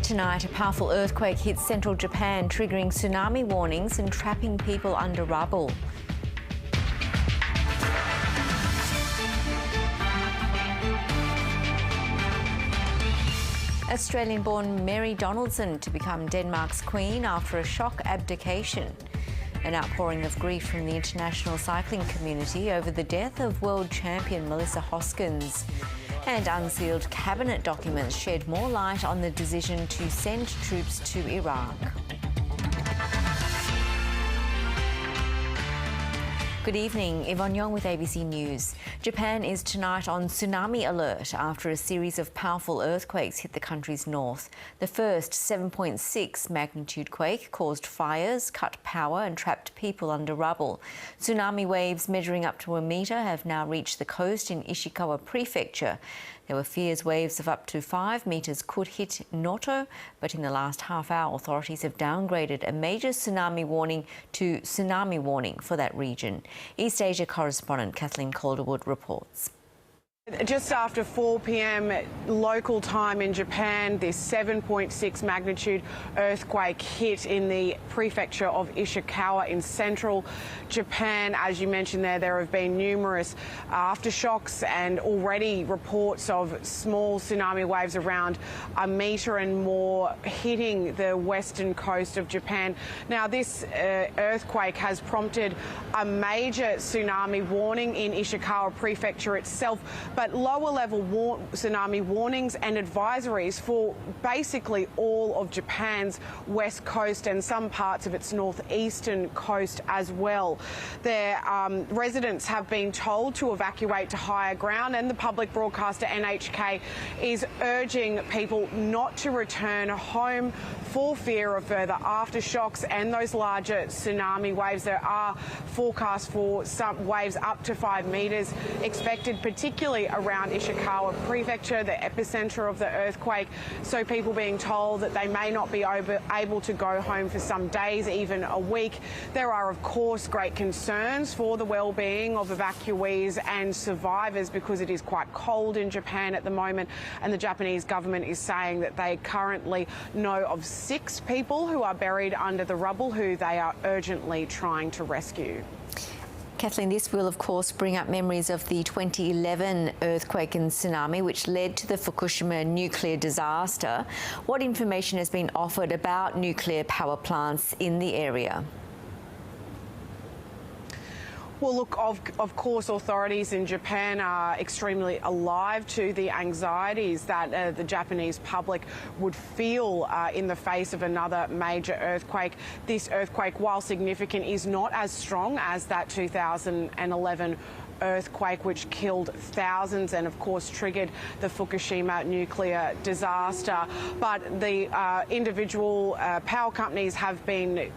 Tonight, a powerful earthquake hits central Japan, triggering tsunami warnings and trapping people under rubble. Australian-born Mary Donaldson to become Denmark's Queen after a shock abdication. An outpouring of grief from the international cycling community over the death of world champion Melissa Hoskins. And unsealed cabinet documents shed more light on the decision to send troops to Iraq. Good evening, Yvonne Yong with ABC News. Japan is tonight on tsunami alert after a series of powerful earthquakes hit the country's north. The first 7.6 magnitude quake caused fires, cut power and trapped people under rubble. Tsunami waves measuring up to a metre have now reached the coast in Ishikawa Prefecture. There were fears waves of up to 5 metres could hit Noto, but in the last half hour, authorities have downgraded a major tsunami warning to tsunami warning for that region. East Asia correspondent Kathleen Calderwood reports. Just after 4 p.m. local time in Japan, this 7.6 magnitude earthquake hit in the prefecture of Ishikawa in central Japan. As you mentioned there have been numerous aftershocks and already reports of small tsunami waves around a metre and more hitting the western coast of Japan. Now, this earthquake has prompted a major tsunami warning in Ishikawa prefecture itself, but lower level tsunami warnings and advisories for basically all of Japan's west coast and some parts of its northeastern coast as well. Their residents have been told to evacuate to higher ground, and the public broadcaster NHK is urging people not to return home for fear of further aftershocks and those larger tsunami waves. There are forecasts for some waves up to 5 metres expected, particularly around Ishikawa prefecture, the epicentre of the earthquake. So people being told that they may not be able to go home for some days, even a week. There are, of course, great concerns for the well-being of evacuees and survivors because it is quite cold in Japan at the moment, and the Japanese government is saying that they currently know of 6 people who are buried under the rubble who they are urgently trying to rescue. Kathleen, this will of course bring up memories of the 2011 earthquake and tsunami which led to the Fukushima nuclear disaster. What information has been offered about nuclear power plants in the area? Well, look, of course, authorities in Japan are extremely alive to the anxieties that the Japanese public would feel in the face of another major earthquake. This earthquake, while significant, is not as strong as that 2011 earthquake which killed thousands and of course triggered the Fukushima nuclear disaster. But the individual power companies have been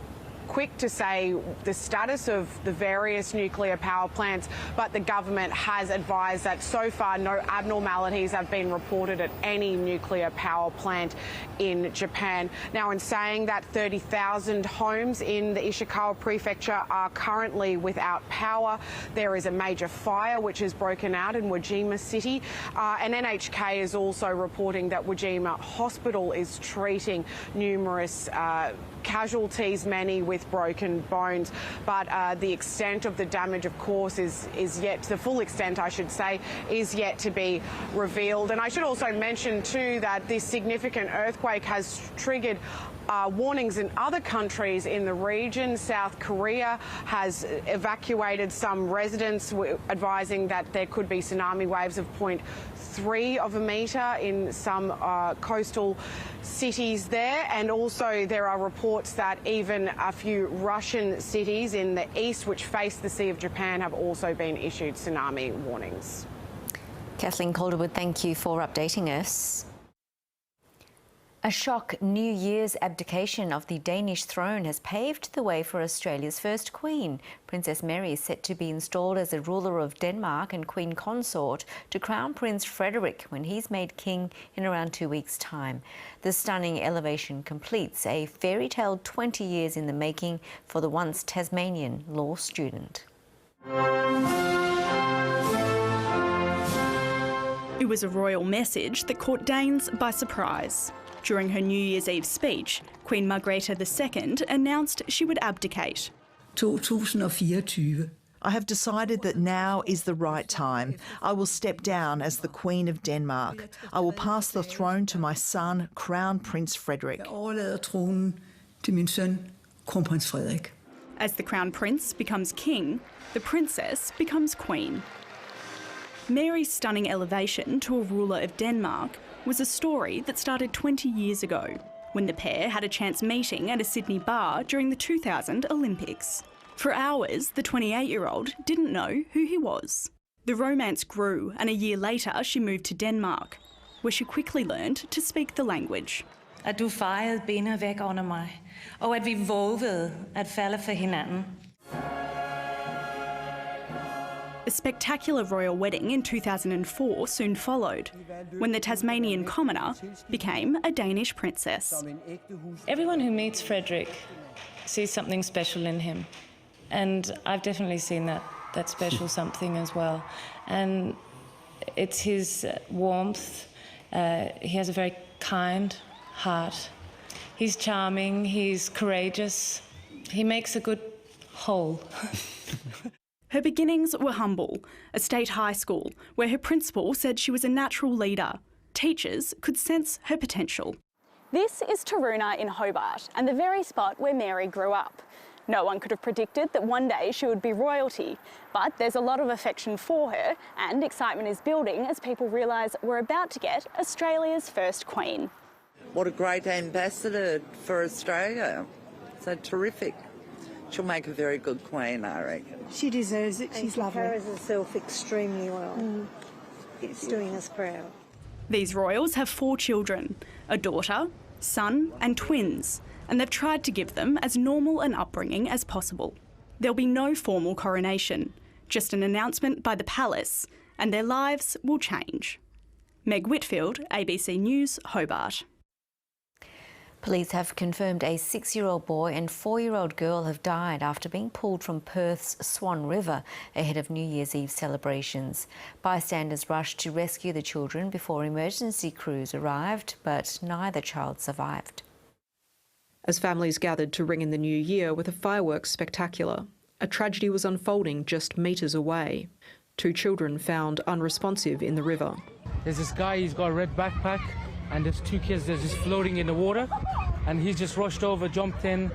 quick to say the status of the various nuclear power plants, but the government has advised that so far no abnormalities have been reported at any nuclear power plant in Japan. Now, in saying that, 30,000 homes in the Ishikawa prefecture are currently without power. There is a major fire which has broken out in Wajima City, and NHK is also reporting that Wajima Hospital is treating numerous casualties, many with broken bones, but the extent of the damage, of course, is yet, the full extent, I should say, is yet to be revealed. And I should also mention too that this significant earthquake has triggered warnings in other countries in the region. South Korea has evacuated some residents, advising that there could be tsunami waves of 0.3 of a metre in some coastal cities there. And also there are reports that even a few Russian cities in the east which face the Sea of Japan have also been issued tsunami warnings. Kathleen Calderwood, thank you for updating us. A shock New Year's abdication of the Danish throne has paved the way for Australia's first Queen. Princess Mary is set to be installed as the ruler of Denmark and Queen Consort to crown Prince Frederik when he's made king in around 2 weeks' time. The stunning elevation completes a fairy tale 20 years in the making for the once Tasmanian law student. It was a royal message that caught Danes by surprise. During her New Year's Eve speech, Queen Margrethe II announced she would abdicate. 2024. I have decided that now is the right time. I will step down as the Queen of Denmark. I will pass the throne to my son, Crown Prince Frederik. Jeg overlader tronen til min søn, Kronprins Frederik. As the Crown Prince becomes king, the princess becomes queen. Mary's stunning elevation to a ruler of Denmark was a story that started 20 years ago, when the pair had a chance meeting at a Sydney bar during the 2000 Olympics. For hours, the 28-year-old didn't know who he was. The romance grew, and a year later she moved to Denmark, where she quickly learned to speak the language. At du fejrede benene væk under mig, og at vi vågede at falde for hinanden. A spectacular royal wedding in 2004 soon followed, when the Tasmanian commoner became a Danish princess. Everyone who meets Frederik sees something special in him. And I've definitely seen that special something as well. And it's his warmth. He has a very kind heart. He's charming, he's courageous. He makes a good whole. Her beginnings were humble, a state high school where her principal said she was a natural leader. Teachers could sense her potential. This is Taroona in Hobart and the very spot where Mary grew up. No one could have predicted that one day she would be royalty, but there's a lot of affection for her and excitement is building as people realise we're about to get Australia's first queen. What a great ambassador for Australia. So terrific. She'll make a very good queen, I reckon. She deserves it. She's lovely. She carries herself extremely well. It's doing us proud. These royals have 4 children, a daughter, son and twins, and they've tried to give them as normal an upbringing as possible. There'll be no formal coronation, just an announcement by the palace, and their lives will change. Meg Whitfield, ABC News, Hobart. Police have confirmed a 6-year-old boy and 4-year-old girl have died after being pulled from Perth's Swan River ahead of New Year's Eve celebrations. Bystanders rushed to rescue the children before emergency crews arrived, but neither child survived. As families gathered to ring in the new year with a fireworks spectacular, a tragedy was unfolding just metres away. 2 children found unresponsive in the river. There's this guy, he's got a red backpack, and there's 2 kids that are just floating in the water, and he just rushed over, jumped in,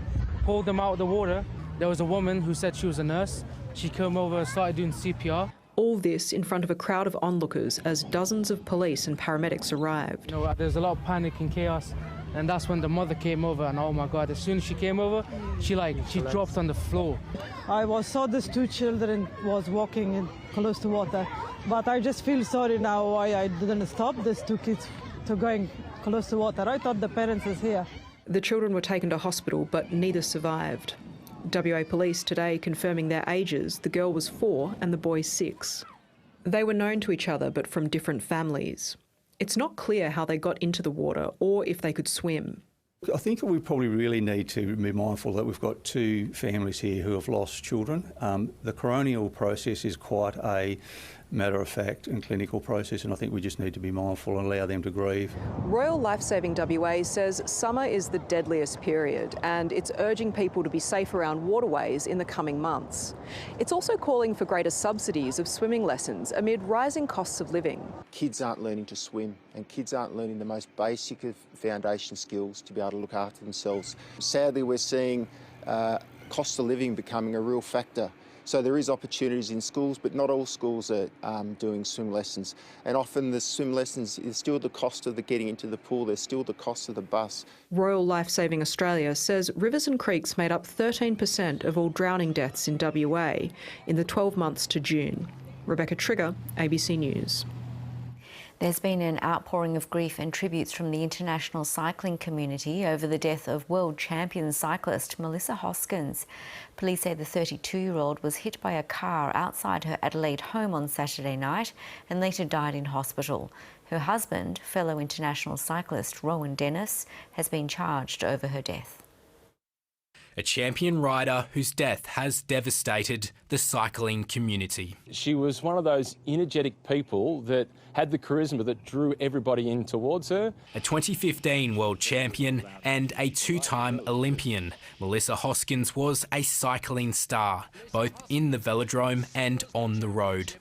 pulled them out of the water. There was a woman who said she was a nurse. She came over and started doing CPR. All this in front of a crowd of onlookers as dozens of police and paramedics arrived. You know, there's a lot of panic and chaos, and that's when the mother came over, and oh my God, as soon as she came over, she dropped on the floor. I saw these 2 children was walking in close to water, but I just feel sorry now why I didn't stop these 2 kids to going close to water. I thought the parents is here. The children were taken to hospital, but neither survived. WA Police today confirming their ages. The girl was 4 and the boy 6. They were known to each other, but from different families. It's not clear how they got into the water or if they could swim. I think we probably really need to be mindful that we've got 2 families here who have lost children. The coronial process is quite a matter-of-fact and clinical process, and I think we just need to be mindful and allow them to grieve. Royal Lifesaving WA says summer is the deadliest period and it's urging people to be safe around waterways in the coming months. It's also calling for greater subsidies of swimming lessons amid rising costs of living. Kids aren't learning to swim and kids aren't learning the most basic of foundation skills to be able to look after themselves. Sadly, we're seeing cost of living becoming a real factor. So there is opportunities in schools, but not all schools are doing swim lessons. And often the swim lessons is still the cost of the getting into the pool, there's still the cost of the bus. Royal Lifesaving Australia says rivers and creeks made up 13% of all drowning deaths in WA in the 12 months to June. Rebecca Trigger, ABC News. There's been an outpouring of grief and tributes from the international cycling community over the death of world champion cyclist Melissa Hoskins. Police say the 32-year-old was hit by a car outside her Adelaide home on Saturday night and later died in hospital. Her husband, fellow international cyclist Rowan Dennis, has been charged over her death. a champion rider whose death has devastated the cycling community. She was one of those energetic people that had the charisma that drew everybody in towards her. A 2015 world champion and a two-time Olympian, Melissa Hoskins was a cycling star, both in the velodrome and on the road.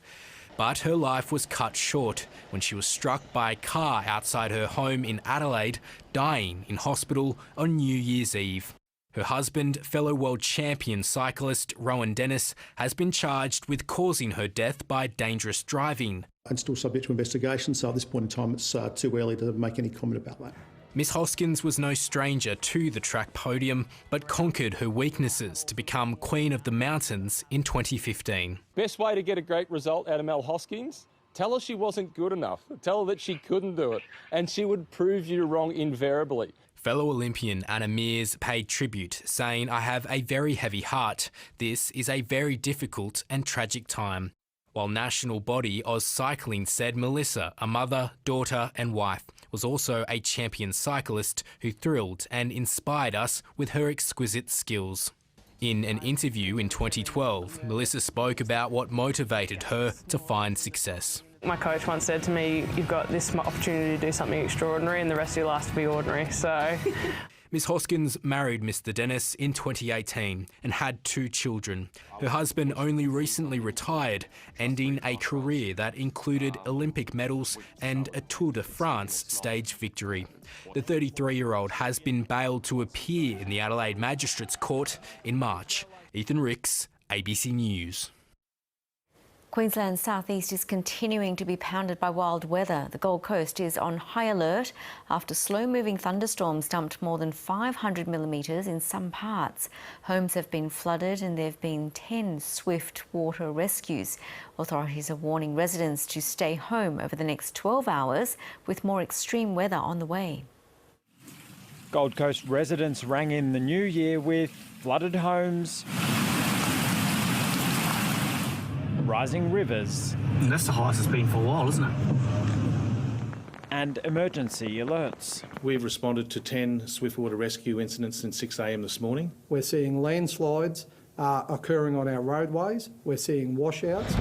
But her life was cut short when she was struck by a car outside her home in Adelaide, dying in hospital on New Year's Eve. Her husband, fellow world champion cyclist Rowan Dennis, has been charged with causing her death by dangerous driving. It's still subject to investigation, so at this point in time it's too early to make any comment about that. Miss Hoskins was no stranger to the track podium, but conquered her weaknesses to become Queen of the Mountains in 2015. Best way to get a great result out of Mel Hoskins? Tell her she wasn't good enough. Tell her that she couldn't do it, and she would prove you wrong invariably. Fellow Olympian Anna Mears paid tribute, saying, "I have a very heavy heart. This is a very difficult and tragic time." While national body Oz Cycling said Melissa, a mother, daughter and wife, was also a champion cyclist who thrilled and inspired us with her exquisite skills. In an interview in 2012, Melissa spoke about what motivated her to find success. My coach once said to me, "You've got this opportunity to do something extraordinary and the rest of your life to be ordinary." So, Miss Hoskins married Mr Dennis in 2018 and had 2 children. Her husband only recently retired, ending a career that included Olympic medals and a Tour de France stage victory. The 33-year-old has been bailed to appear in the Adelaide Magistrates Court in March. Ethan Ricks, ABC News. Queensland's southeast is continuing to be pounded by wild weather. The Gold Coast is on high alert after slow-moving thunderstorms dumped more than 500 millimetres in some parts. Homes have been flooded and there have been 10 swift water rescues. Authorities are warning residents to stay home over the next 12 hours with more extreme weather on the way. Gold Coast residents rang in the new year with flooded homes, rising rivers. And that's the highest it's been for a while, isn't it? And emergency alerts. We've responded to 10 swiftwater rescue incidents since 6 a.m. this morning. We're seeing landslides occurring on our roadways. We're seeing washouts.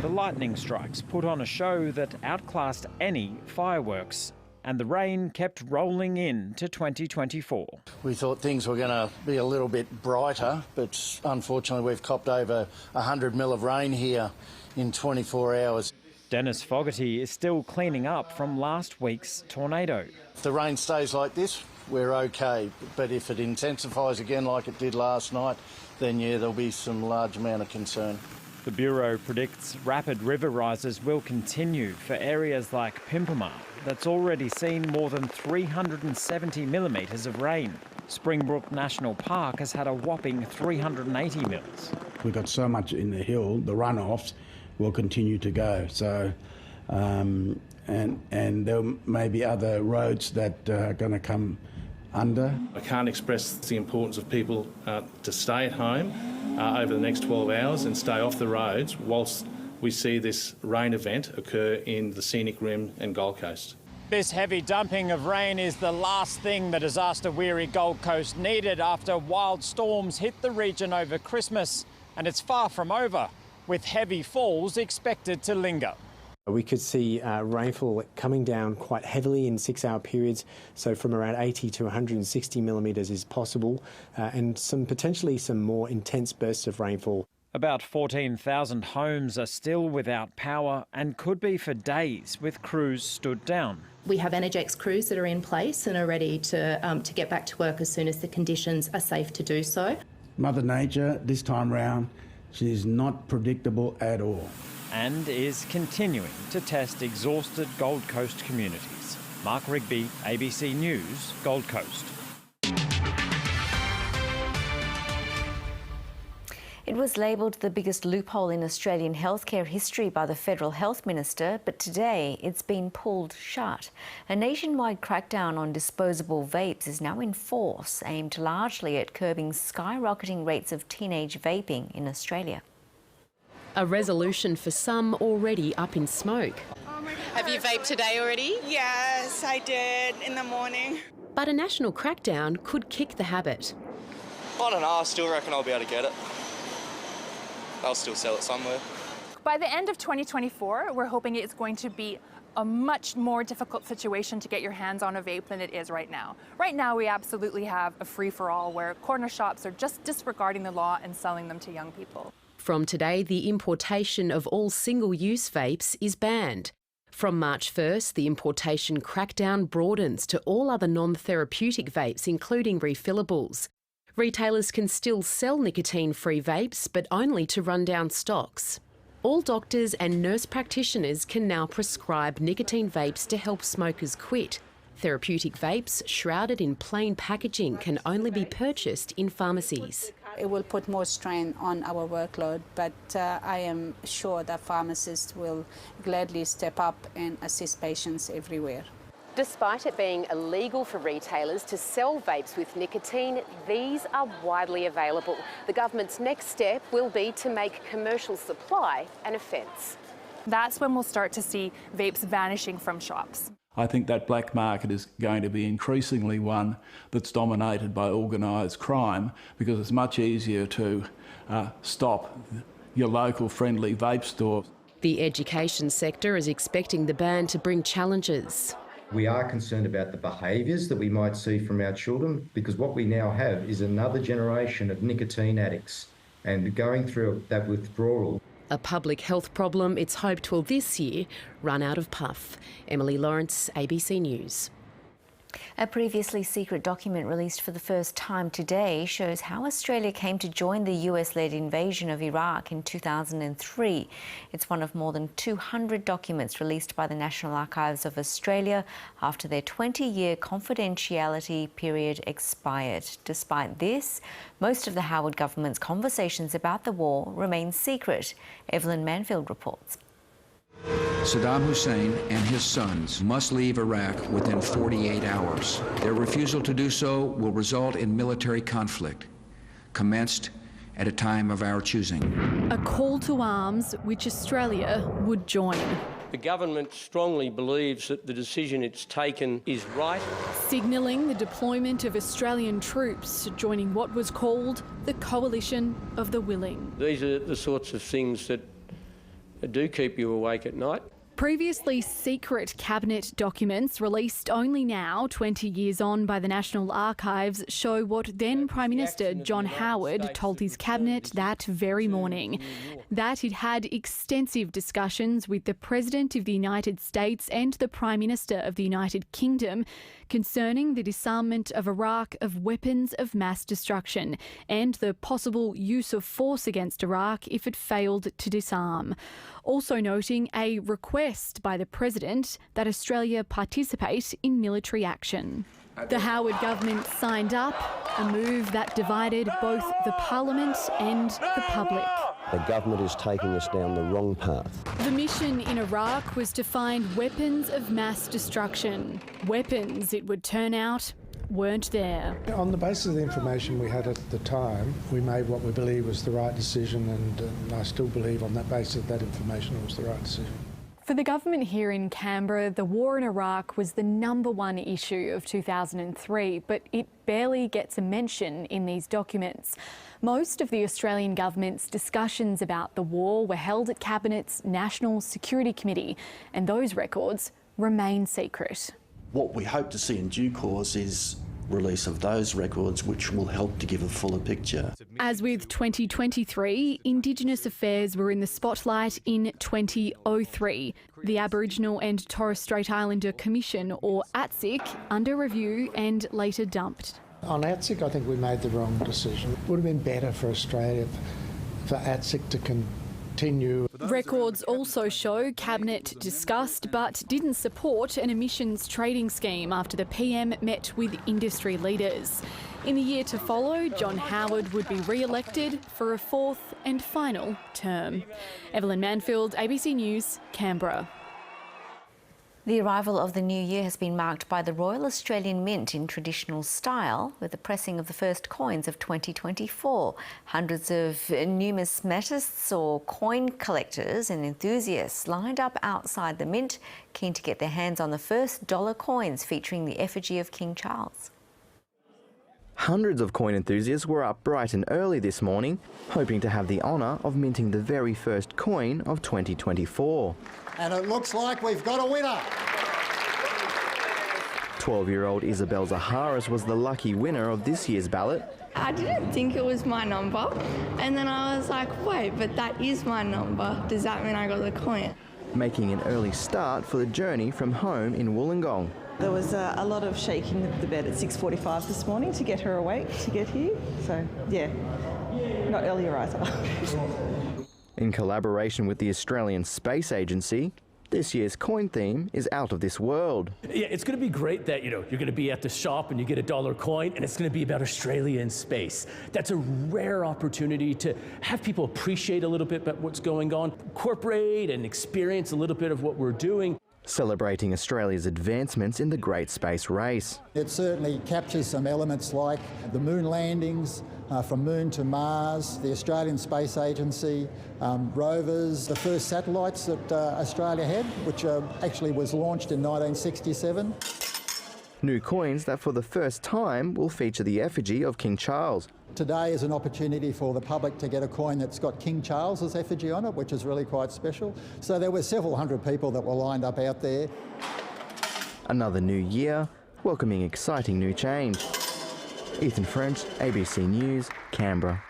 The lightning strikes put on a show that outclassed any fireworks, and the rain kept rolling in to 2024. We thought things were going to be a little bit brighter, but unfortunately we've copped over 100 mil of rain here in 24 hours. Dennis Fogarty is still cleaning up from last week's tornado. If the rain stays like this, we're okay, but if it intensifies again like it did last night, then yeah, there'll be some large amount of concern. The Bureau predicts rapid river rises will continue for areas like Pimpama, that's already seen more than 370 millimetres of rain. Springbrook National Park has had a whopping 380 mils. We've got so much in the hill, the runoffs will continue to go. So, and there may be other roads that are going to come under. I can't express the importance of people to stay at home over the next 12 hours and stay off the roads whilst we see this rain event occur in the scenic rim and Gold Coast. This heavy dumping of rain is the last thing the disaster-weary Gold Coast needed after wild storms hit the region over Christmas, and it's far from over, with heavy falls expected to linger. We could see rainfall coming down quite heavily in 6-hour periods, so from around 80 to 160 millimetres is possible, and potentially some more intense bursts of rainfall. About 14,000 homes are still without power and could be for days with crews stood down. We have Energex crews that are in place and are ready to get back to work as soon as the conditions are safe to do so. Mother Nature, this time round, she's not predictable at all. And is continuing to test exhausted Gold Coast communities. Mark Rigby, ABC News, Gold Coast. It was labelled the biggest loophole in Australian healthcare history by the Federal Health Minister, but today it's been pulled shut. A nationwide crackdown on disposable vapes is now in force, aimed largely at curbing skyrocketing rates of teenage vaping in Australia. A resolution for some already up in smoke. Have you vaped today already? Yes, I did in the morning. But a national crackdown could kick the habit. I don't know, I still reckon I'll be able to get it. They'll still sell it somewhere. By the end of 2024, we're hoping it's going to be a much more difficult situation to get your hands on a vape than it is right now. Right now, we absolutely have a free-for-all where corner shops are just disregarding the law and selling them to young people. From today, the importation of all single-use vapes is banned. From March 1st, the importation crackdown broadens to all other non-therapeutic vapes, including refillables. Retailers can still sell nicotine-free vapes, but only to run down stocks. All doctors and nurse practitioners can now prescribe nicotine vapes to help smokers quit. Therapeutic vapes, shrouded in plain packaging, can only be purchased in pharmacies. It will put more strain on our workload, but I am sure that pharmacists will gladly step up and assist patients everywhere. Despite it being illegal for retailers to sell vapes with nicotine, these are widely available. The government's next step will be to make commercial supply an offence. That's when we'll start to see vapes vanishing from shops. I think that black market is going to be increasingly one that's dominated by organised crime, because it's much easier to stop your local friendly vape store. The education sector is expecting the ban to bring challenges. We are concerned about the behaviours that we might see from our children, because what we now have is another generation of nicotine addicts, and going through that withdrawal. A public health problem it's hoped will this year run out of puff. Emily Lawrence, ABC News. A previously secret document released for the first time today shows how Australia came to join the US-led invasion of Iraq in 2003. It's one of more than 200 documents released by the National Archives of Australia after their 20-year confidentiality period expired. Despite this, most of the Howard government's conversations about the war remain secret. Evelyn Manfield reports. Saddam Hussein and his sons must leave Iraq within 48 hours. Their refusal to do so will result in military conflict, commenced at a time of our choosing. A call to arms which Australia would join. The government strongly believes that the decision it's taken is right. Signalling the deployment of Australian troops joining what was called the Coalition of the Willing. These are the sorts of things that do keep you awake at night. Previously secret cabinet documents released only now, 20 years on, by the National Archives show what then Prime Minister John Howard told his cabinet that very morning. That he'd had extensive discussions with the President of the United States and the Prime Minister of the United Kingdom concerning the disarmament of Iraq of weapons of mass destruction and the possible use of force against Iraq if it failed to disarm. Also noting a request by the President that Australia participate in military action. The Howard government signed up, a move that divided both the Parliament and the public. The government is taking us down the wrong path. The mission in Iraq was to find weapons of mass destruction. Weapons, it would turn out, weren't there. On the basis of the information we had at the time, we made what we believe was the right decision, and I still believe on that basis of that information it was the right decision. For the government here in Canberra, the war in Iraq was the #1 issue of 2003, but it barely gets a mention in these documents. Most of the Australian government's discussions about the war were held at Cabinet's National Security Committee, and those records remain secret. What we hope to see in due course is release of those records, which will help to give a fuller picture. As with 2023, Indigenous affairs were in the spotlight in 2003. The Aboriginal and Torres Strait Islander Commission, or ATSIC, under review and later dumped. On ATSIC, I think we made the wrong decision. It would have been better for Australia for ATSIC to continue. Records also show Cabinet discussed but didn't support an emissions trading scheme after the PM met with industry leaders. In the year to follow, John Howard would be re-elected for a 4th and final term. Evelyn Manfield, ABC News, Canberra. The arrival of the new year has been marked by the Royal Australian Mint in traditional style, with the pressing of the first coins of 2024. Hundreds of numismatists or coin collectors and enthusiasts lined up outside the Mint, keen to get their hands on the first dollar coins featuring the effigy of King Charles. Hundreds of coin enthusiasts were up bright and early this morning, hoping to have the honour of minting the very first coin of 2024. And it looks like we've got a winner. 12-year-old Isabel Zaharis was the lucky winner of this year's ballot. I didn't think it was my number, and then I was like, wait, but that is my number. Does that mean I got the coin? Making an early start for the journey from home in Wollongong. There was a lot of shaking the bed at 6:45 this morning to get her awake to get here. So, yeah, not earlier either. In collaboration with the Australian Space Agency, this year's coin theme is out of this world. Yeah, it's going to be great that, you're going to be at the shop and you get a dollar coin, and it's going to be about Australia and space. That's a rare opportunity to have people appreciate a little bit about what's going on, incorporate and experience a little bit of what we're doing. Celebrating Australia's advancements in the Great Space Race. It certainly captures some elements like the moon landings, from Moon to Mars, the Australian Space Agency, rovers, the first satellites that Australia had, which actually was launched in 1967. New coins that for the first time will feature the effigy of King Charles. Today is an opportunity for the public to get a coin that's got King Charles's effigy on it, which is really quite special. So there were several hundred people that were lined up out there. Another new year, welcoming exciting new change. Ethan French, ABC News, Canberra.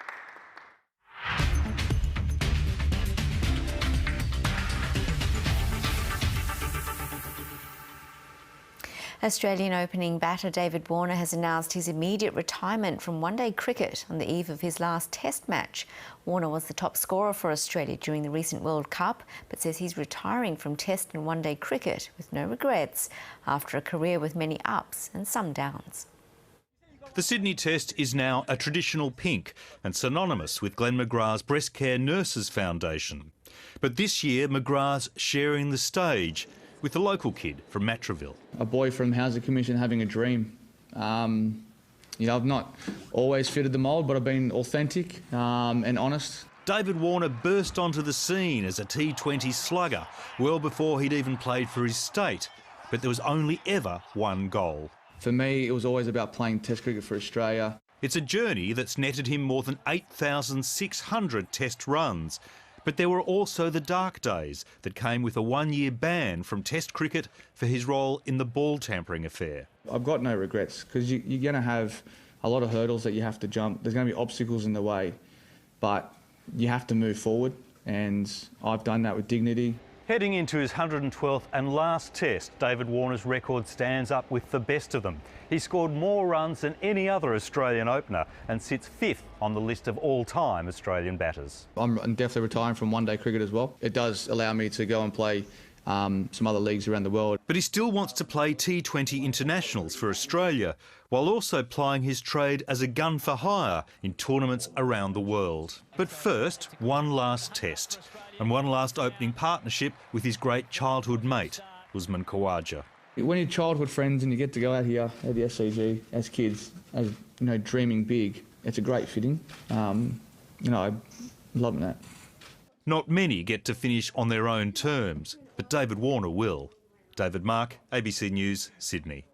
Australian opening batter David Warner has announced his immediate retirement from one-day cricket on the eve of his last Test match. Warner was the top scorer for Australia during the recent World Cup, but says he's retiring from Test and one-day cricket with no regrets after a career with many ups and some downs. The Sydney Test is now a traditional pink and synonymous with Glenn McGrath's Breast Care Nurses Foundation. But this year, McGrath's sharing the stage with a local kid from Matraville. A boy from Housing Commission having a dream. I've not always fitted the mould, but I've been authentic and honest. David Warner burst onto the scene as a T20 slugger well before he'd even played for his state, but there was only ever one goal. For me, it was always about playing Test cricket for Australia. It's a journey that's netted him more than 8,600 Test runs. But there were also the dark days that came with a one-year ban from Test cricket for his role in the ball tampering affair. I've got no regrets because you're going to have a lot of hurdles that you have to jump. There's going to be obstacles in the way, but you have to move forward, and I've done that with dignity. Heading into his 112th and last Test, David Warner's record stands up with the best of them. He scored more runs than any other Australian opener and sits 5th on the list of all-time Australian batters. I'm definitely retiring from one-day cricket as well. It does allow me to go and play some other leagues around the world. But he still wants to play T20 internationals for Australia, while also plying his trade as a gun for hire in tournaments around the world. But first, one last Test, and one last opening partnership with his great childhood mate, Usman Khawaja. When you're childhood friends and you get to go out here at the SCG as kids, as dreaming big, it's a great fitting. I'm loving that. Not many get to finish on their own terms, but David Warner will. David Mark, ABC News, Sydney.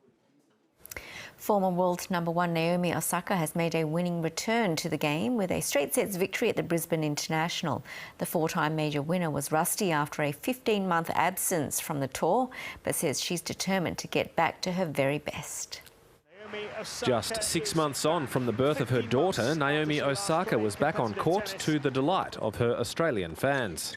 Former world number 1 Naomi Osaka has made a winning return to the game with a straight sets victory at the Brisbane International. The 4-time major winner was rusty after a 15-month absence from the tour, but says she's determined to get back to her very best. Just 6 months on from the birth of her daughter, Naomi Osaka was back on court to the delight of her Australian fans.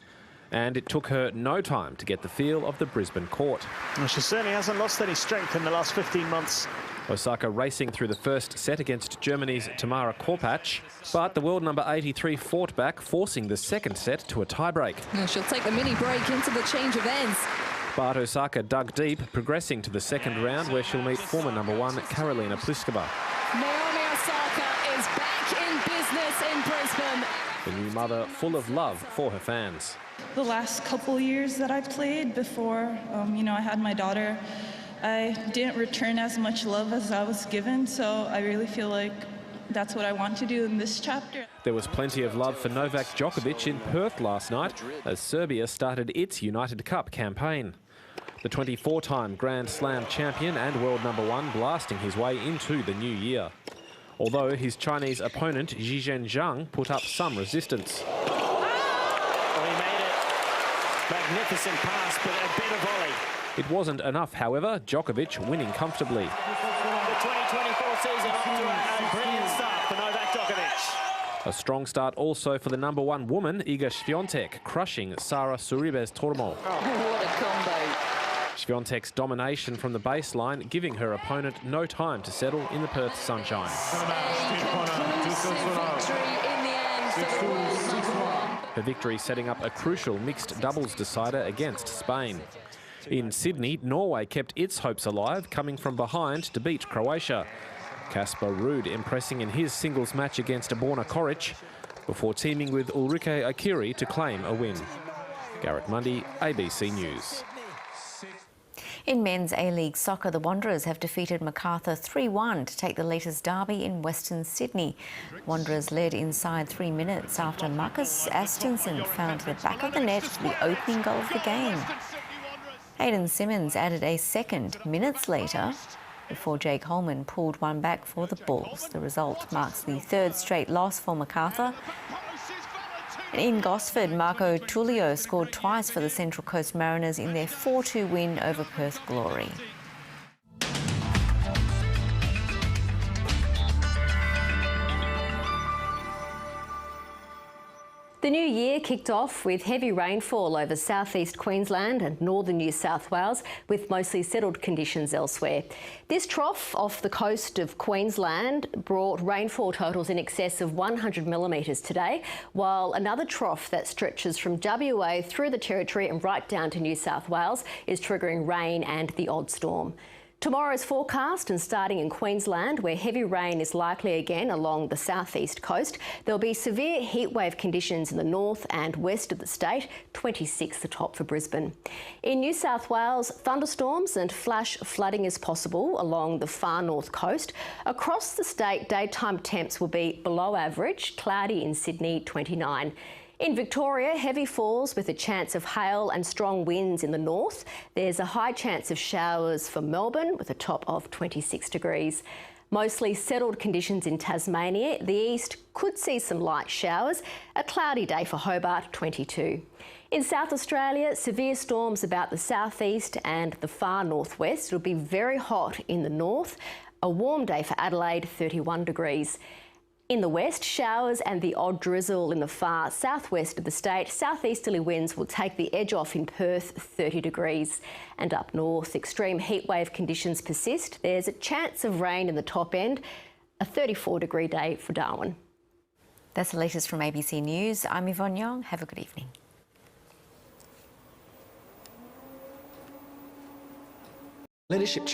And it took her no time to get the feel of the Brisbane court. Well, she certainly hasn't lost any strength in the last 15 months. Osaka racing through the first set against Germany's Tamara Korpach, but the world number 83 fought back, forcing the second set to a tiebreak. She'll take the mini break into the change of ends. But Osaka dug deep, progressing to the second round where she'll meet former number 1 Karolina Pliskova. Naomi Osaka is back in business in Brisbane. The new mother full of love for her fans. the last couple years that I played before, I had my daughter. I didn't return as much love as I was given, so I really feel like that's what I want to do in this chapter. There was plenty of love for Novak Djokovic in Perth last night as Serbia started its United Cup campaign. The 24-time Grand Slam champion and world #1 blasting his way into the new year. Although his Chinese opponent Zhizhen Zhang put up some resistance. Oh, he made it. Magnificent pass, but a bit of volley. It wasn't enough, however, Djokovic winning comfortably. The 2024 season off to a brilliant start for Novak Djokovic. A strong start also for the #1 woman, Iga Swiatek, crushing Sara Sorribes-Tormo. Oh, what a combo. Swiatek's domination from the baseline, giving her opponent no time to settle in the Perth sunshine. Her victory setting up a crucial mixed doubles decider against Spain. In Sydney, Norway kept its hopes alive, coming from behind to beat Croatia. Kasper Ruud impressing in his singles match against Borna Koric, before teaming with Ulrike Akiri to claim a win. Garrett Mundy, ABC News. In men's A-League soccer, the Wanderers have defeated Macarthur 3-1 to take the latest derby in Western Sydney. Wanderers led inside 3 minutes after Marcus Astinson found the back of the net for the opening goal of the game. Aidan Simmons added a second minutes later before Jake Holman pulled one back for the Bulls. The result marks the third straight loss for Macarthur. And in Gosford, Marco Tullio scored twice for the Central Coast Mariners in their 4-2 win over Perth Glory. The new year kicked off with heavy rainfall over southeast Queensland and northern New South Wales, with mostly settled conditions elsewhere. This trough off the coast of Queensland brought rainfall totals in excess of 100 millimetres today, while another trough that stretches from WA through the Territory and right down to New South Wales is triggering rain and the odd storm. Tomorrow's forecast, and starting in Queensland, where heavy rain is likely again along the southeast coast, there'll be severe heatwave conditions in the north and west of the state, 26 the top for Brisbane. In New South Wales, thunderstorms and flash flooding is possible along the far north coast. Across the state, daytime temps will be below average, cloudy in Sydney, 29. In Victoria, heavy falls with a chance of hail and strong winds in the north. There's a high chance of showers for Melbourne with a top of 26 degrees. Mostly settled conditions in Tasmania. The east could see some light showers. A cloudy day for Hobart, 22. In South Australia, severe storms about the southeast and the far northwest. It'll be very hot in the north. A warm day for Adelaide, 31 degrees. In the west, showers and the odd drizzle in the far southwest of the state. Southeasterly winds will take the edge off in Perth, 30 degrees. And up north, extreme heatwave conditions persist. There's a chance of rain in the top end, a 34-degree day for Darwin. That's the latest from ABC News. I'm Yvonne Yong. Have a good evening. Leadership